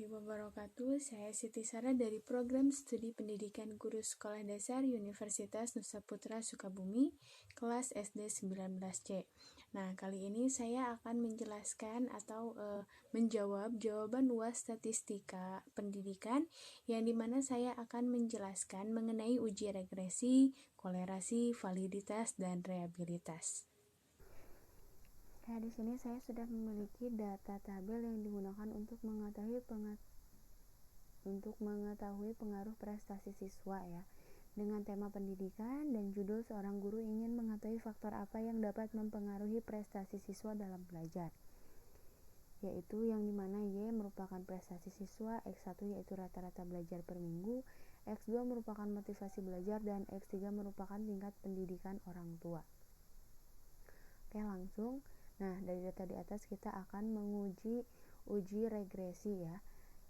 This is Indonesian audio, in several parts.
warahmatullahi wabarakatuh. Saya Siti Sarah dari Program Studi Pendidikan Guru Sekolah Dasar Universitas Nusa Putra Sukabumi, kelas SD 19C. Nah, kali ini saya akan menjelaskan atau menjawab jawaban UAS Statistika Pendidikan yang dimana saya akan menjelaskan mengenai uji regresi, kolerasi, validitas, dan reabilitas. Nah, di sini saya sudah memiliki data tabel yang digunakan untuk mengetahui pengaruh prestasi siswa ya. Dengan tema pendidikan dan judul seorang guru ingin mengetahui faktor apa yang dapat mempengaruhi prestasi siswa dalam belajar. Yaitu yang dimana Y merupakan prestasi siswa, X1 yaitu rata-rata belajar per minggu, X2 merupakan motivasi belajar, dan X3 merupakan tingkat pendidikan orang tua. Oke, langsung. Nah, dari data di atas kita akan menguji uji regresi ya,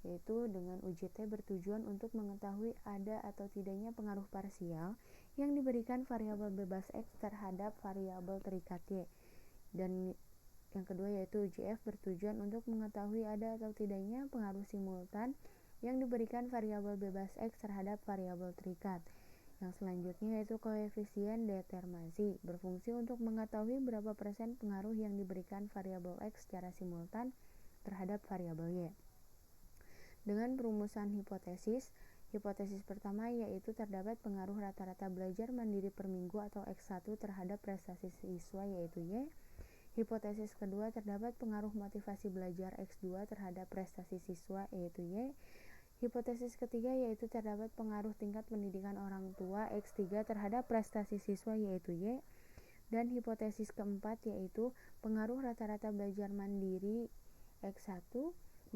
yaitu dengan uji T bertujuan untuk mengetahui ada atau tidaknya pengaruh parsial yang diberikan variabel bebas X terhadap variabel terikat Y. Dan yang kedua yaitu uji F bertujuan untuk mengetahui ada atau tidaknya pengaruh simultan yang diberikan variabel bebas X terhadap variabel terikat. Yang selanjutnya yaitu koefisien determinasi, berfungsi untuk mengetahui berapa persen pengaruh yang diberikan variabel X secara simultan terhadap variabel Y. Dengan perumusan hipotesis pertama yaitu terdapat pengaruh rata-rata belajar mandiri per minggu atau X1 terhadap prestasi siswa yaitu Y. Hipotesis kedua terdapat pengaruh motivasi belajar X2 terhadap prestasi siswa yaitu Y. Hipotesis ketiga yaitu terdapat pengaruh tingkat pendidikan orang tua X3 terhadap prestasi siswa yaitu Y. Dan hipotesis keempat yaitu pengaruh rata-rata belajar mandiri X1,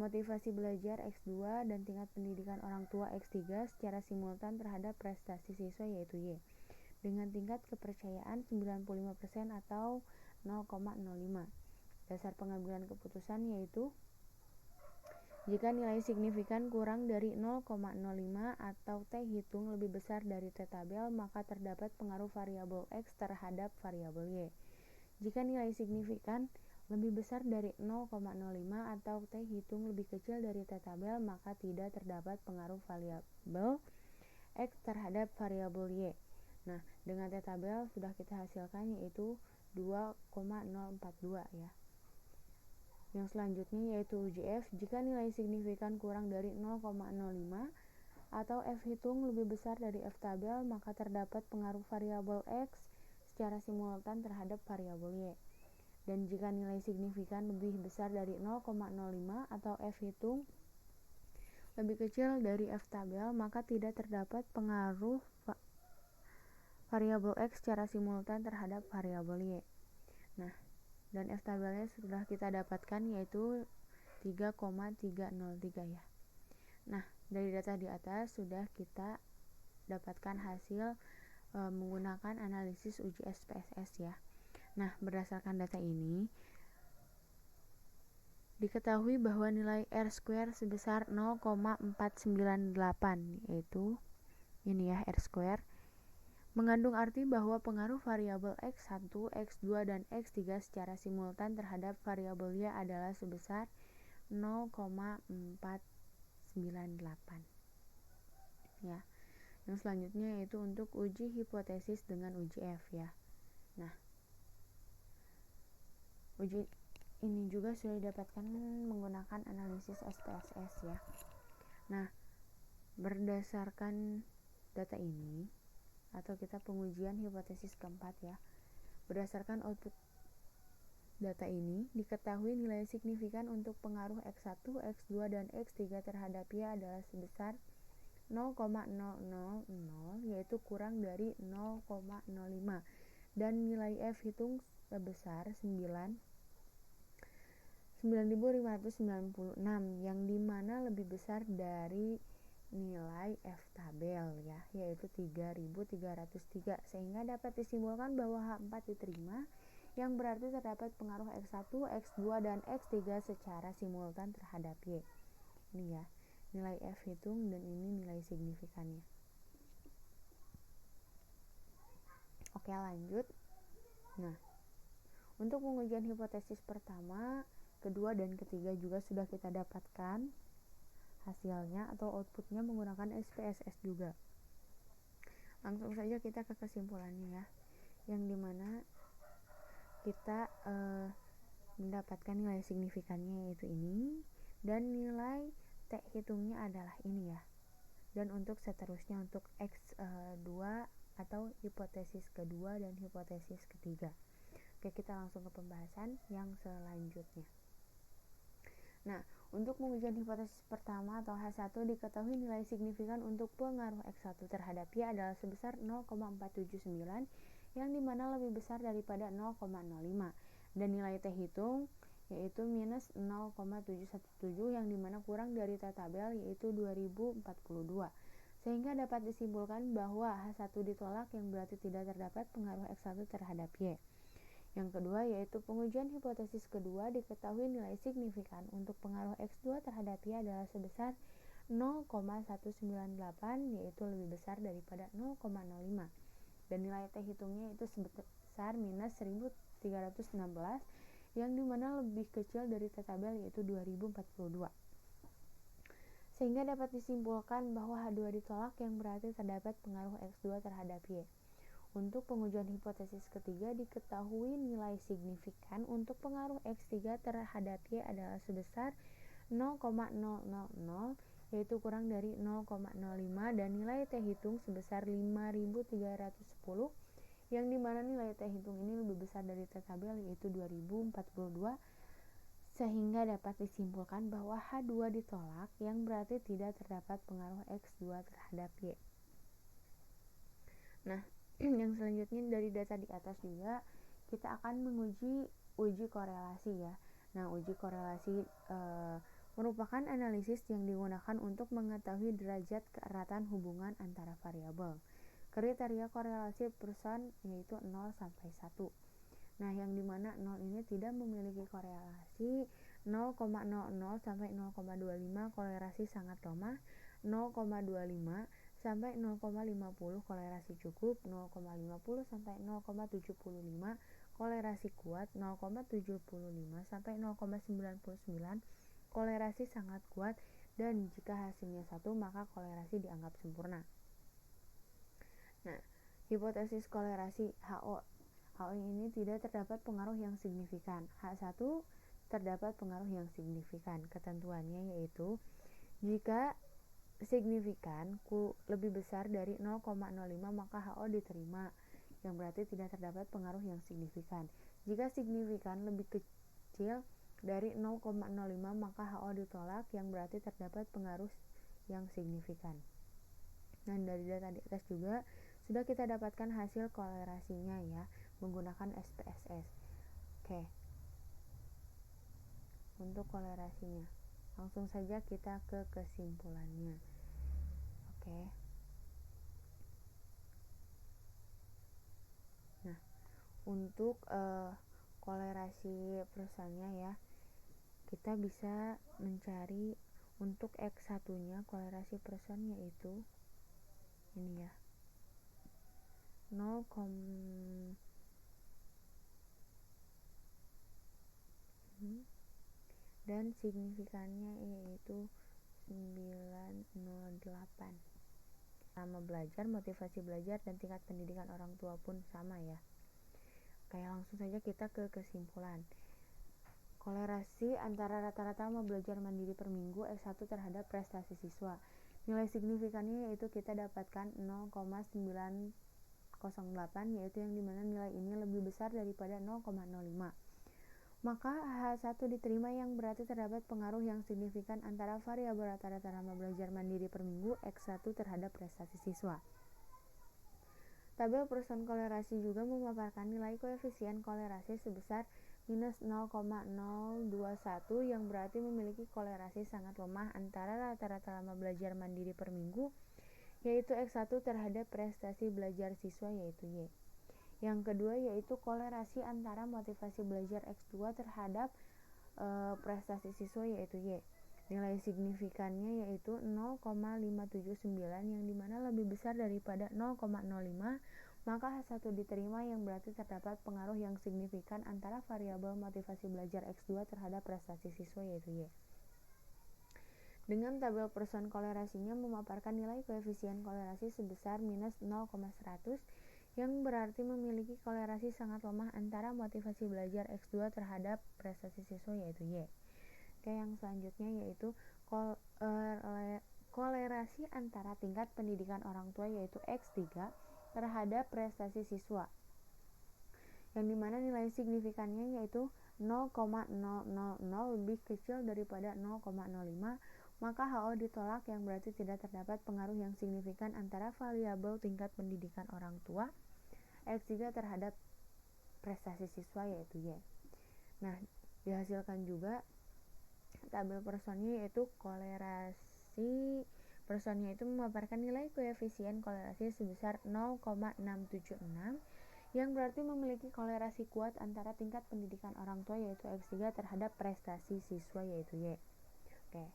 motivasi belajar X2, dan tingkat pendidikan orang tua X3 secara simultan terhadap prestasi siswa yaitu Y. Dengan tingkat kepercayaan 95% atau 0,05. Dasar pengambilan keputusan yaitu jika nilai signifikan kurang dari 0,05 atau T hitung lebih besar dari T tabel, maka terdapat pengaruh variabel X terhadap variabel Y. Jika nilai signifikan lebih besar dari 0,05 atau T hitung lebih kecil dari T tabel, maka tidak terdapat pengaruh variabel X terhadap variabel Y. Nah, dengan T tabel sudah kita hasilkan yaitu 2,042 ya. Yang selanjutnya yaitu uji F. Jika nilai signifikan kurang dari 0,05 atau F hitung lebih besar dari F tabel, maka terdapat pengaruh variabel X secara simultan terhadap variabel Y. Dan jika nilai signifikan lebih besar dari 0,05 atau F hitung lebih kecil dari F tabel, maka tidak terdapat pengaruh variabel X secara simultan terhadap variabel Y. Nah, dan F tabelnya sudah kita dapatkan yaitu 3,303 ya. Nah, dari data di atas sudah kita dapatkan hasil menggunakan analisis uji SPSS ya. Nah, berdasarkan data ini diketahui bahwa nilai R² sebesar 0,498 yaitu ini ya R² mengandung arti bahwa pengaruh variabel X1, X2, dan X3 secara simultan terhadap variabel Y adalah sebesar 0,498. Ya. Yang selanjutnya yaitu untuk uji hipotesis dengan uji F ya. Nah, uji ini juga sudah didapatkan menggunakan analisis SPSS ya. Nah, berdasarkan data ini atau kita pengujian hipotesis keempat ya. Berdasarkan output data ini, diketahui nilai signifikan untuk pengaruh X1, X2, dan X3 terhadap Y adalah sebesar 0,000 yaitu kurang dari 0,05 dan nilai F hitung sebesar 9.596 yang dimana lebih besar dari nilai F tabel ya, yaitu 3.303 sehingga dapat disimpulkan bahwa H4 diterima yang berarti terdapat pengaruh X1, X2, dan X3 secara simultan terhadap Y. Ini ya, nilai F hitung dan ini nilai signifikannya. Oke, lanjut. Nah, untuk pengujian hipotesis pertama, kedua, dan ketiga juga sudah kita dapatkan hasilnya atau outputnya menggunakan SPSS juga. Langsung saja kita ke kesimpulannya ya, yang dimana kita mendapatkan nilai signifikannya yaitu ini, dan nilai T hitungnya adalah ini ya. Dan untuk seterusnya untuk X2 atau hipotesis kedua dan hipotesis ketiga. Oke, kita langsung ke pembahasan yang selanjutnya. Nah, untuk pengujian hipotesis pertama atau H1 diketahui nilai signifikan untuk pengaruh X1 terhadap Y adalah sebesar 0,479 yang dimana lebih besar daripada 0,05, dan nilai T hitung yaitu minus 0,717 yang dimana kurang dari T tabel yaitu 2042, sehingga dapat disimpulkan bahwa H1 ditolak yang berarti tidak terdapat pengaruh X1 terhadap Y. Yang kedua yaitu pengujian hipotesis kedua diketahui nilai signifikan untuk pengaruh X2 terhadap Y adalah sebesar 0,198 yaitu lebih besar daripada 0,05, dan nilai T hitungnya itu sebesar minus 1316 yang dimana lebih kecil dari T tabel yaitu 2042, sehingga dapat disimpulkan bahwa H2 ditolak yang berarti terdapat pengaruh X2 terhadap Y. Untuk pengujian hipotesis ketiga diketahui nilai signifikan untuk pengaruh X3 terhadap Y adalah sebesar 0,000 yaitu kurang dari 0,05, dan nilai T hitung sebesar 5310 yang dimana nilai T hitung ini lebih besar dari T tabel yaitu 2042, sehingga dapat disimpulkan bahwa H2 ditolak yang berarti tidak terdapat pengaruh X2 terhadap Y. Nah, yang selanjutnya dari data di atas juga kita akan menguji uji korelasi ya. Nah, uji korelasi merupakan analisis yang digunakan untuk mengetahui derajat keeratan hubungan antara variabel. Kriteria korelasi person yaitu 0 sampai 1. Nah, yang dimana 0 ini tidak memiliki korelasi, 0,00 sampai 0,25 kolerasi sangat lemah, 0,25 sampai 0,50 kolerasi cukup, 0,50 sampai 0,75 kolerasi kuat, 0,75 sampai 0,99 kolerasi sangat kuat, dan jika hasilnya 1 maka kolerasi dianggap sempurna. Nah, hipotesis kolerasi HO ini tidak terdapat pengaruh yang signifikan. H1 terdapat pengaruh yang signifikan. Ketentuannya yaitu jika signifikan lebih besar dari 0,05 maka HO diterima, yang berarti tidak terdapat pengaruh yang signifikan. Jika signifikan lebih kecil dari 0,05 maka HO ditolak, yang berarti terdapat pengaruh yang signifikan. Dan dari data di atas juga sudah kita dapatkan hasil kolerasinya ya menggunakan SPSS. Oke. Untuk kolerasinya langsung saja kita ke kesimpulannya. Oke. Nah, untuk kolerasi personnya ya, kita bisa mencari untuk X1-nya kolerasi person yaitu ini ya. 0, dan signifikannya yaitu 908. Sama belajar, motivasi belajar, dan tingkat pendidikan orang tua pun sama ya. Oke, langsung saja kita ke kesimpulan. Kolerasi antara rata-rata sama belajar mandiri per minggu X1 terhadap prestasi siswa. Nilai signifikannya yaitu kita dapatkan 0,908 yaitu yang dimana nilai ini lebih besar daripada 0,05. Maka H1 diterima yang berarti terdapat pengaruh yang signifikan antara variabel rata-rata lama belajar mandiri per minggu X1 terhadap prestasi siswa. Tabel person kolerasi juga memaparkan nilai koefisien kolerasi sebesar minus 0,021 yang berarti memiliki kolerasi sangat lemah antara rata-rata lama belajar mandiri per minggu yaitu X1 terhadap prestasi belajar siswa yaitu Y. Yang kedua yaitu kolerasi antara motivasi belajar X2 terhadap prestasi siswa yaitu Y. Nilai signifikannya yaitu 0,579 yang dimana lebih besar daripada 0,05, maka H1 diterima yang berarti terdapat pengaruh yang signifikan antara variabel motivasi belajar X2 terhadap prestasi siswa yaitu Y. Dengan tabel person kolerasinya memaparkan nilai koefisien kolerasi sebesar minus 0,100 yang berarti memiliki kolerasi sangat lemah antara motivasi belajar X2 terhadap prestasi siswa yaitu Y. Oke, yang selanjutnya yaitu kolerasi antara tingkat pendidikan orang tua yaitu X3 terhadap prestasi siswa, yang dimana nilai signifikannya yaitu 0,000 lebih kecil daripada 0,05, maka HO ditolak, yang berarti tidak terdapat pengaruh yang signifikan antara variabel tingkat pendidikan orang tua X3 terhadap prestasi siswa yaitu Y. Nah, dihasilkan juga tabel personnya yaitu kolerasi personnya itu memaparkan nilai koefisien kolerasi sebesar 0,676 yang berarti memiliki kolerasi kuat antara tingkat pendidikan orang tua yaitu X3 terhadap prestasi siswa yaitu Y. Oke.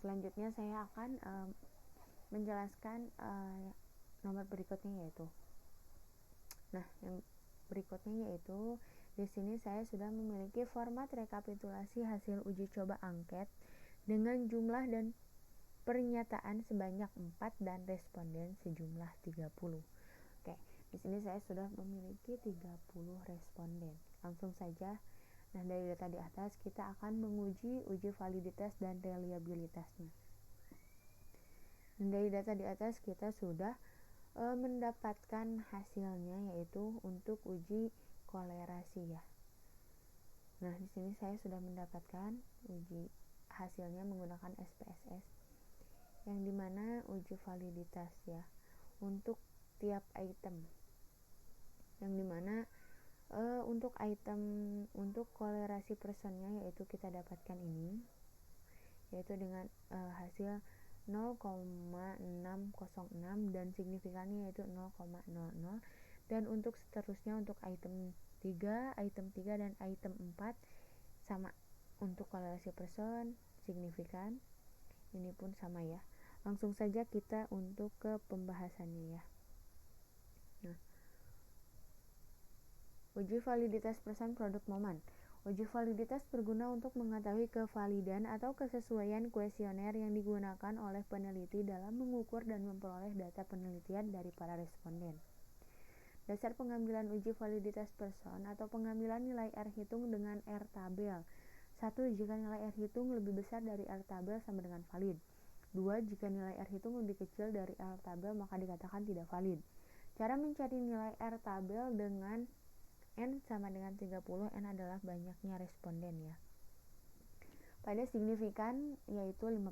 Selanjutnya saya akan menjelaskan nomor berikutnya yaitu. Nah, yang berikutnya yaitu di sini saya sudah memiliki format rekapitulasi hasil uji coba angket dengan jumlah dan pernyataan sebanyak 4 dan responden sejumlah 30. Oke, di sini saya sudah memiliki 30 responden. Langsung saja. Nah, dari data di atas kita akan menguji uji validitas dan reliabilitasnya. Dan dari data di atas kita sudah mendapatkan hasilnya yaitu untuk uji kolerasi ya. Nah, di sini saya sudah mendapatkan uji hasilnya menggunakan SPSS, yang dimana uji validitas ya untuk tiap item, yang dimana untuk item untuk kolerasi personnya yaitu kita dapatkan ini yaitu dengan hasil 0,606 dan signifikannya yaitu 0,00, dan untuk seterusnya untuk item 3 dan item 4 sama untuk kolerasi person signifikan ini pun sama ya. Langsung saja kita untuk ke pembahasannya ya. Nah, uji validitas person produk momen. Uji validitas berguna untuk mengetahui kevalidan atau kesesuaian kuesioner yang digunakan oleh peneliti dalam mengukur dan memperoleh data penelitian dari para responden. Dasar pengambilan uji validitas person atau pengambilan nilai R hitung dengan R tabel. 1. Jika nilai R hitung lebih besar dari R tabel sama dengan valid. 2. Jika nilai R hitung lebih kecil dari R tabel maka dikatakan tidak valid. Cara mencari nilai R tabel dengan N sama dengan 30, N adalah banyaknya responden ya. Pada signifikan yaitu 5%,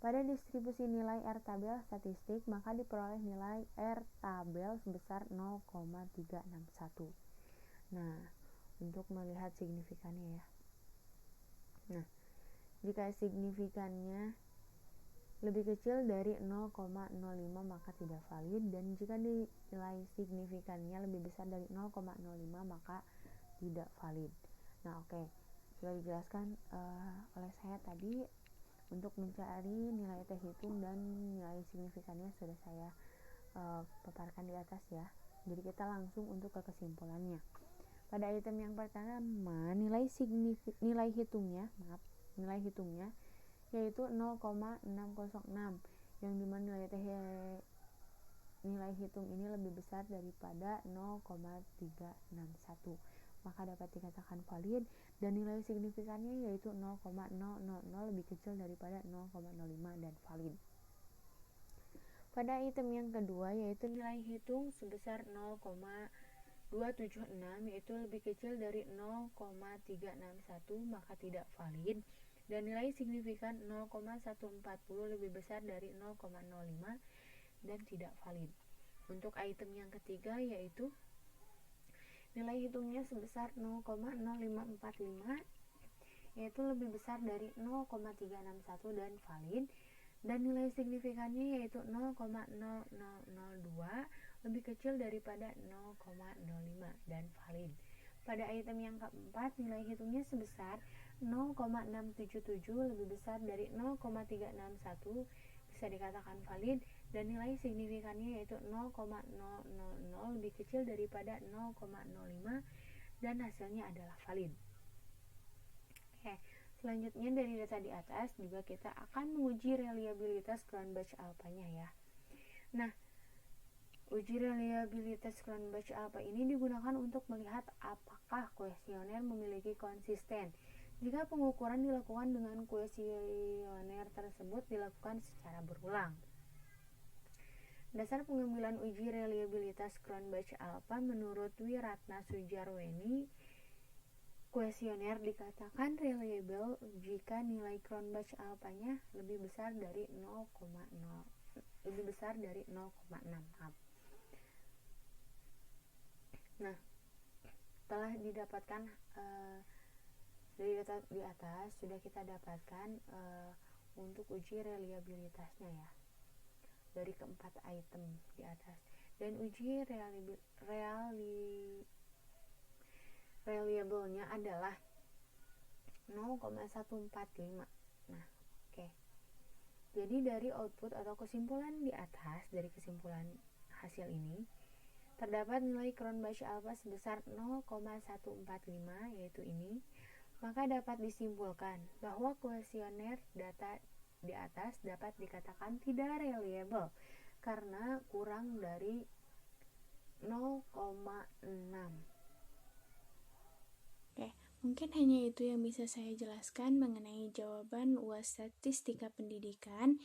pada distribusi nilai R tabel statistik maka diperoleh nilai R tabel sebesar 0,361. Nah, untuk melihat signifikannya ya. Nah, jika signifikannya lebih kecil dari 0,05 maka tidak valid, dan jika nilai signifikannya lebih besar dari 0,05 maka tidak valid. Nah, oke. Sudah dijelaskan oleh saya tadi untuk mencari nilai T hitung dan nilai signifikannya sudah saya paparkan di atas ya. Jadi kita langsung untuk ke kesimpulannya. Pada item yang pertama, nilai hitungnya yaitu 0,606, yang dimana nilai hitung ini lebih besar daripada 0,361, maka dapat dikatakan valid, dan nilai signifikannya yaitu 0,000 lebih kecil daripada 0,05 dan valid. Pada item yang kedua yaitu nilai hitung sebesar 0,276 yaitu lebih kecil dari 0,361 maka tidak valid, dan nilai signifikan 0,140 lebih besar dari 0,05 dan tidak valid. Untuk item yang ketiga yaitu nilai hitungnya sebesar 0,0545 yaitu lebih besar dari 0,361 dan valid, dan nilai signifikannya yaitu 0,0002 lebih kecil daripada 0,05 dan valid. Pada item yang keempat, nilai hitungnya sebesar 0,677 lebih besar dari 0,361 bisa dikatakan valid, dan nilai signifikannya yaitu 0,000 lebih kecil daripada 0,05 dan hasilnya adalah valid. Oke, Selanjutnya dari data di atas juga kita akan menguji reliabilitas Cronbach-Alpha-nya ya. Nah, uji reliabilitas Cronbach-Alpha ini digunakan untuk melihat apakah kuesioner memiliki konsisten. Jika pengukuran dilakukan dengan kuesioner tersebut dilakukan secara berulang. Dasar pengambilan uji reliabilitas Cronbach-Alpha menurut Wiratna Sujarweni, kuesioner dikatakan reliable jika nilai Cronbach-Alpha-nya lebih besar dari 0,6. Nah, telah didapatkan dari data di atas sudah kita dapatkan untuk uji reliabilitasnya ya, dari keempat item di atas. Dan uji reliable-nya adalah 0,145. Nah, oke. Jadi dari output atau kesimpulan di atas, dari kesimpulan hasil ini, terdapat nilai Cronbach-Alpha sebesar 0,145, yaitu ini. Maka dapat disimpulkan bahwa kuesioner data di atas dapat dikatakan tidak reliable karena kurang dari 0,6. Oke, mungkin hanya itu yang bisa saya jelaskan mengenai jawaban UAS Statistika Pendidikan.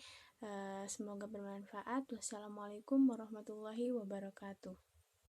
Semoga bermanfaat. Wassalamualaikum warahmatullahi wabarakatuh.